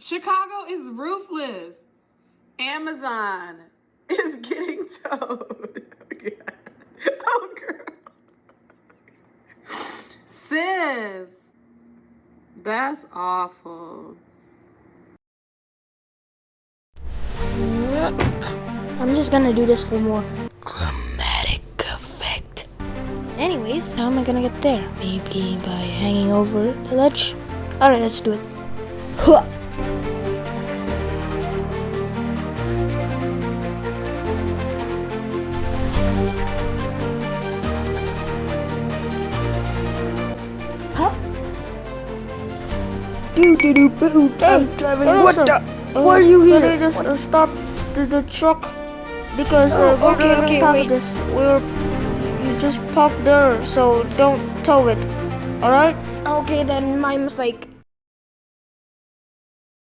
Chicago is ruthless. Amazon is getting towed. Oh, girl. Sis, that's awful. I'm just gonna do this for more dramatic effect. Anyways, how am I gonna get there? Maybe by hanging over the ledge? Alright, let's do it. Huh. Hup. I'm driving. What the? Why are you here? Can you just stop the truck? Because we're okay, top wait. of this. You just park there, so don't tow it. Alright? Okay, then my mistake.